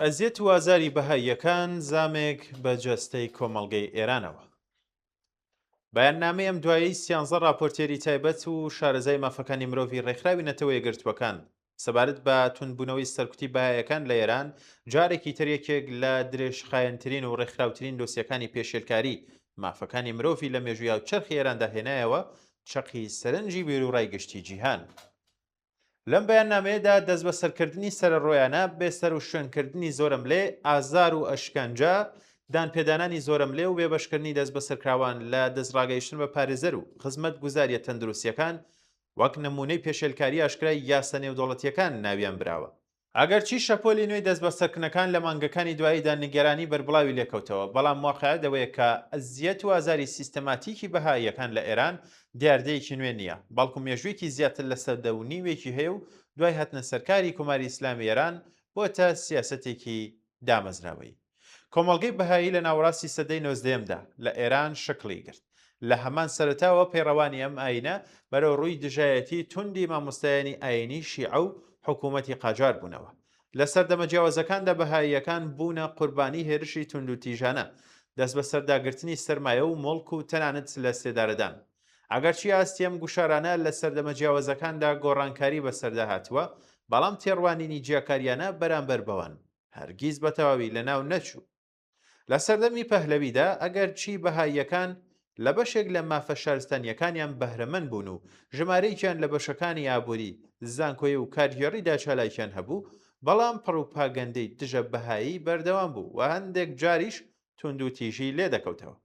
ئەزیەت و ئازاری بەهاییەکان زامێک بە جەستەی کۆمەڵگەی ئێرانەوە. بەیاننامەی ئەم دوایی 13 راپۆرتێری تایبەت و شارەزای مافەکانی مرۆڤی ڕێکخراوی نەتەوە یەکگرتووەکان سەبارەت بە توندبوونەوەی سەرکوتی بەهاییەکان لە ئێران جارێکی تر یەکێک لە درێژخایەنترین و ڕێکخراوترین دۆسیەکانی پێشێلکاری مافەکانی مرۆڤی لە مێژووی هاوچەرخی ئێراندا هێنایەوە چەقی سەرنجی بیرروڕای گشتی جیهان. لەم بەیاننامەیەدا دەست بە سەرکردنی سەرڕۆیانە بێسەر و شوێنکردنی زۆرەملێ، ئازار و ئەشکەنجە، دانپێدانانی زۆرەملێ و بێبەشکردنی دەست بە سەرکراوان لە دەستڕاگەیشتن بە پارێزەر و خزمەت گوزاریە تەندروستیەکان وەک نمونەی پێشێلکاری ئاشکرای یاسە نێودەوڵەتیەکان ناویان براوە. ئەگەرچی شەپۆلی نوێی دەست بە سەرکردنەکان لە مانگەکانی دواییدا نیگەرانی بەربڵاوی لێکەوتەوە، بەڵام واقعیت ئەوەیە کە ئەزیەت و ئازاری سیستەماتیکی بەهاییەکان لە ئێران دیاردەیەکی نوێ نییە، بەڵکو مێژوویەکی زیاتر لە سەردەونیوێکی هەیە و دوای هاتنە سەرکاری کۆماری ئیسلامی ئێران بۆتە سیاسەتێکی دامەزراوەی. کۆمەڵگەی بەهایی لە ناوەڕاستی سەدەی 19دا لە ئێران شکلی گرت. لە هەمان سەرەتاوە پەیڕەوانی ئەم ئاینە بەرەو ڕووی دژایەتی توندی مامۆستایانی ئاینی شیعە و حکوومەتی قاجار بوونەوە. لە سەردەمە جیاوازەکاندا بەهاییەکان بوونە قوربانی هێرشی تونند و تیژانە، دەست بە سەرداگرتنی سەرمایە و مڵک و تەنانەت لە سێدارەدان. ئەگەرچی ئاستێم گوشارانە لە سەردەمە جیاوازەکاندا گۆڕانکاری بەسەردا هاتووە، بەڵام تێڕوانینی جیاکاریانە بەرامبەر بەوەن هەرگیز بە تەواوی لەناو نەچوو. لە سەردەمی پەهلەویدا ئەگەر چی بەهاییەکان لە بەشێک لە مافە شارستانیەکانیان بەهرەمەند بوون و ژمارەیەکیان لە بەشەکانی ئابووری، زانکۆیی و کارگێڕیدا چالایکیان هەبوو، بەڵام پڕوپاگەندەی دژە بەهایی بەردەوام بوو و هەندێک جاریش تونند و تیژی لێ دەکەوتەوە.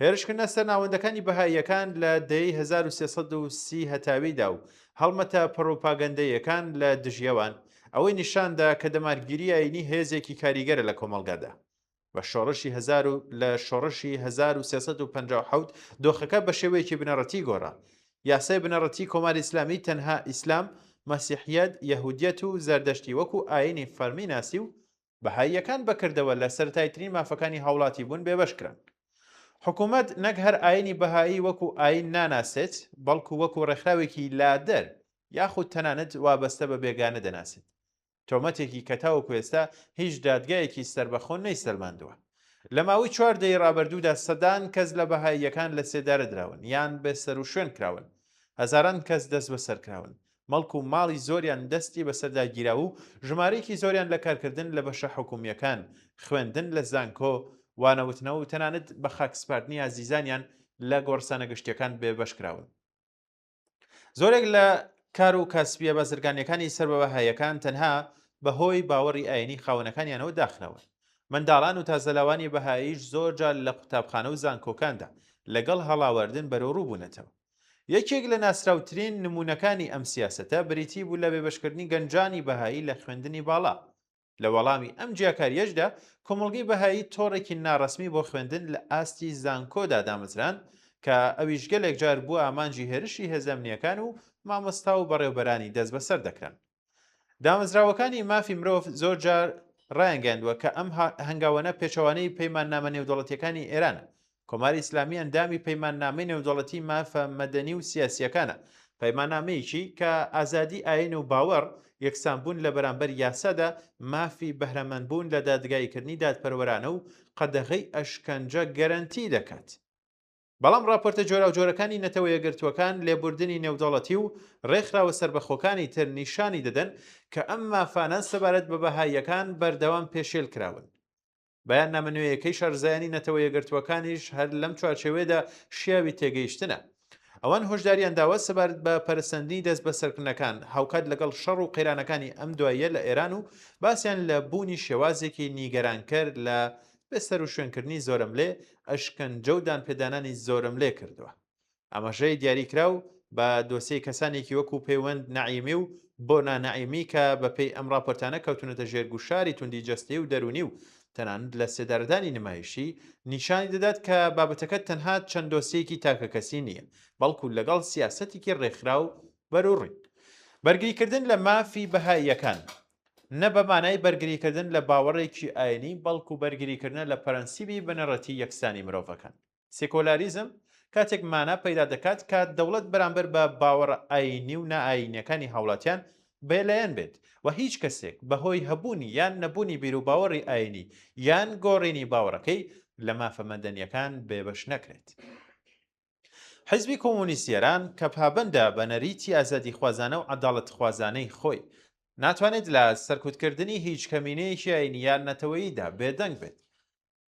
هێرشکردنە سەر ناوەندەکانی بەهاییەکان لە دەی 1330 هەتاویدا و هەڵمەتە پڕوپاگەندەیەکان لە دژیەوان ئەوەی نیشاندا کە دەمارگیری ئاینی هێزێکی کاریگەرە لە کۆمەڵگادا. بە شۆڕشی لە شۆڕشی 1357 دۆخەکە بە شێوەیەکی بنەڕەتی گۆڕا. یاسای بنەڕەتی کۆماری ئیسلامی تەنها ئیسلام، مەسیحیەت، یەهودیەت و زەردەشتی وەکو ئاینی فەرمی ناسی و بەهاییەکان بەکردەوە لە سەرەتایترین مافەکانی هاوڵاتی بوون بێبەشکران. حکوومەت نەک هەر ئاینی بەهایی وەکو ئاین ناناسێت، بەڵکو وەکو ڕێکخراوێکی لادەر یاخود تەنانەت وابەستە بە بێگانە دەناسێت. تۆمەتێکی کە تاوەکو ئێستا هیچ دادگایەکی سربەخۆن نەیسەلماندووە. لە ماوەی 4 دەی ڕابردوودا سەدان کەس لە بەهاییەکان لە سێدارە دراون یان بێسەر و شوێن کراون، هەزاران کەس دەست بەسەرکراون، مەڵک و ماڵی زۆریان دەستی بەسەرداگیرا و ژمارەیەکی زۆریان لە کارکردن لە بەشە حکوومیەکان، خوێندن لە زانکۆ، وانەوتنەوە و تەنانەت بە خاکسپاردنی ئازیزانیان لە گۆڕستانە گشتیەکان بێبەشکراون. زۆرێک لە کار و کاسبیە بازرگانیەکانی سەر بە بەهاییەکان تەنها بەهۆی باوەڕی ئاینی خاوەنەکانیانەوە داخنەوە. منداڵان و تازەلاوانی بەهاییش زۆر جار لە قوتابخانە و زانکۆکاندا لەگەڵ هەڵاوەردن بەرەو ڕووبوونەتەوە. یەکێک لە ناسراوترین نمونونەکانی ئەم سیاسەتە بریتی بوو لە بێبەشکردنی گەنجانی بەهایی لە خوێندنی باڵا. لە وەڵامی ئەم جیاکاریەشدا کۆمەڵگەی بەهایی تۆڕێکی ناڕەسمی بۆ خوێندن لە ئاستی زانکۆدا دامەزران کە ئەویش گەلێک جار بووە ئامانجی هێرشی هێزەمنیەکان و مامۆستا و بەڕێوەبەرانی دەست بەسەر دەکران. دامەزراوەکانی مافی مرۆڤ زۆر جار ڕایانگەاندووە کە ئەم هەنگاوانە پێچەوانەی پەیماننامە نێودەوڵەتیەکانی ئێرانە. کۆماری ئیسلامی ئەندامی پەیماننامەی نێودەوڵەتی مافە مەدەنی و سیاسیەکانە، پەیماننامەیەکی کە ئازادی ئاین و باوەڕ یەکسانبوون لە بەرامبەر یاسادا مافی بەهرەمەندبوون لە دادگایکردنی دادپەروەرانە و قەدەغەی ئەشکەنجە گەرەنتی دەکات. بەڵام راپۆرتە جۆرا و جۆرەکانی نەتەوە یەکگرتووەکان لێبوردنی نێودەوڵەتی و ڕێکخراوە سربەخۆکانی تر نیشانی دەدەن کە ئەم مافانە سەبارەت بە بەهاییەکان بەردەوام پێشێل کراون. بەیاننامە نوێیەکەی شارەزایانی نەتەوە یەکگرتووەکانیش هەر لەم چوارچێوەیەدا شیاوی تێگەیشتنە. ئەوان هۆشداریان داوە سەبارەت بە پەرسەندنی دەست بە سەرکردنەکان هاوکات لەگەڵ شەڕ و قەیرانەکانی ئەم دواییە لە ئێران و باسییان لە بوونی شێوازێکی نیگەرانکەر لە بەسەر و شوێنکردنی زۆرەملێ، ئەشکەنجە و دانپێدانانی زۆرەملێ کردووە. ئەمەژەی دیاریکراو بە دۆسیی کەسانێکی وەکو پەیوەند نەعیمی و بۆ نانەعیمی کە بەپێی ئەم راپۆرتانە کەوتونەتە ژێرگوشاری توندی جەستەی و دەرونی و تەنانەت لە سێدارەدانی نمایشی نیشانی دەدات کە بابەتەکە تەنها چەند دۆسیەکی تاکەکەسی نییە، بەڵکو لەگەڵ سیاسەتێکی ڕێکخراو بەروڕووی. بەرگریکردن لە مافی بەهاییەکان نە بەمانای بەرگریکردن لە باوەڕێکی ئاینی، بەڵکو بەرگریکردن لە پەرەنسیبی بنەڕەتی یەکسانی مرۆڤەکان. سێکۆلاریزم کاتێک مانا پەیدا دەکات کە دەوڵەت بەرامبەر بە باوەڕ ئاینی و نائینیەکانی هاوڵاتیان بێلایەن بێت و هیچ کەسێک بەهۆی هەبوونی یان نەبوونی بیرروباوەڕی ئاینی یان گۆڕینی باوەڕەکەی لە مافە مەدەنیەکان بێبەش نەکرێت. حیزبی کۆمونیست ئێران کە پابەندە بە نەریتی ئازادی خوازانە و عەداڵەت خوازانەی خۆی ناتوانێت لە سەرکوتکردنی هیچ کەمینەیەکی ئاینی یان نەتەوەییدا بێدەنگ بێت.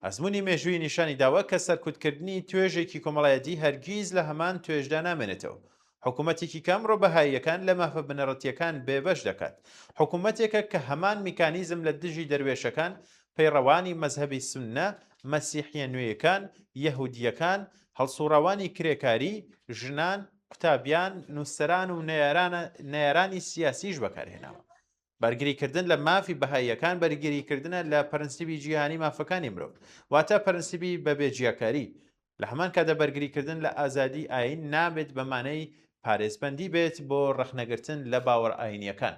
ئەزمموی مێژووی نیشانی داوە کە سەرکوتکردنی توێژێکی کۆمەڵایەتی هەرگیز لە هەمان توێژدا نامێنێتەوە. حکوومەتێکی کامڕۆ بەهاییەکان لە مافە بنەڕەتیەکان بێبەش دەکات. حکوومەتێکە کە هەمان میکانیزم لە دژی دەروێشەکان پەیڕەوانی مەزهەبی سوننە، مەسیحیە نوێیەکان، یەهودیەکان، هەڵسوڕەوانی کرێکاری، ژنان، قوتابیان، نووسەران و نەیارانی سیاسیش بەکارهێناوە. بەرگریکردن لە مافی بەهاییەکان بەرگریکردنە لە پەرەنسیبی جیهانی مافەکانی مرۆڤ، واتە پەرەنسیبی بەبێجیاکاری. لە هەمان کاتە بەرگریکردن لە ئازادی ئاین نابێت بەمانەی پارێزبەندی بێت بۆ ڕەخنەگرتن لە باوەڕ ئاینیەکان.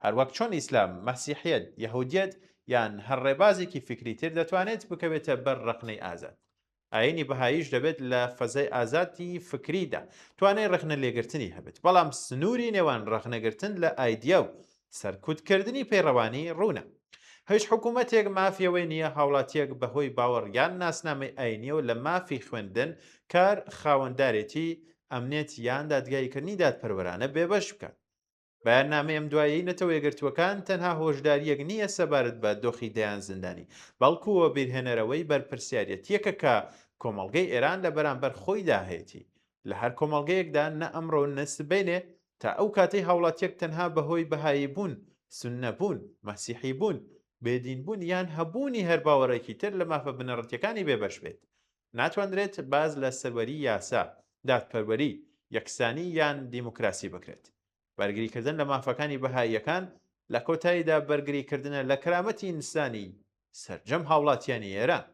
هەروەک چۆن ئیسلام، مەسیحیەت، یەهودیەت یان هەر ڕێبازێکی فکری تر دەتوانێت بکەوێتە بەر ڕەخنەی ئازاد. ئاینی بەهاییش دەبێت لە فەزای ئازادی فکریدا توانای ڕەخنە لێگرتنی هەبێت، بەڵام سنووری نێوان ڕەخنەگرتن لە ئایدیا و سەرکوتکردنی پەیڕەوانی ڕوونە. هیچ حکوومەتێک مافیەوەی نییە هاوڵاتیەک بەهۆی باوەڕیان ناسنامەی ئاینیەوە لە مافی خوێندن، کار، خاوەنددارێتی، ئەمنێت یان دادگایکردنی دادپەروەرانە بێبەش بکات. بەیاننامەی ئەم دوایی نەتەوە یەکگرتووەکان تەنها هۆشداریەک نییە سەبارەت بە دۆخی دەیان زیندانی، بەڵکووە بیرهێنەرەوەی بەرپرسیارەتیەکە کە کۆمەڵگەی ئێران لە بەرامبەر خۆی داهەیەتی. لە هەر کۆمەڵگەیەکدا نە ئەمڕۆ نەسبینێ تا ئەو کاتەی هاوڵاتیەک تەنها بەهۆی بەهایی بوون، سوننە بوون، مەسیحی بوون، بێدین بوون یان هەبوونی هەر باوەڕێکی تر لە مافە بنەڕەتیەکانی بێبەش بێت. ناتوانرێت باز لە سەروەری یاسا، دادپەروەری، یەکسانی یان دیموکراسی بکرێت. بەرگریکردن لە مافەکانی بەهاییەکان لە کۆتاییدا بەرگریکردنە لە کەرامەتی ئینسانی سەرجەم هاوڵاتیانی ئێران.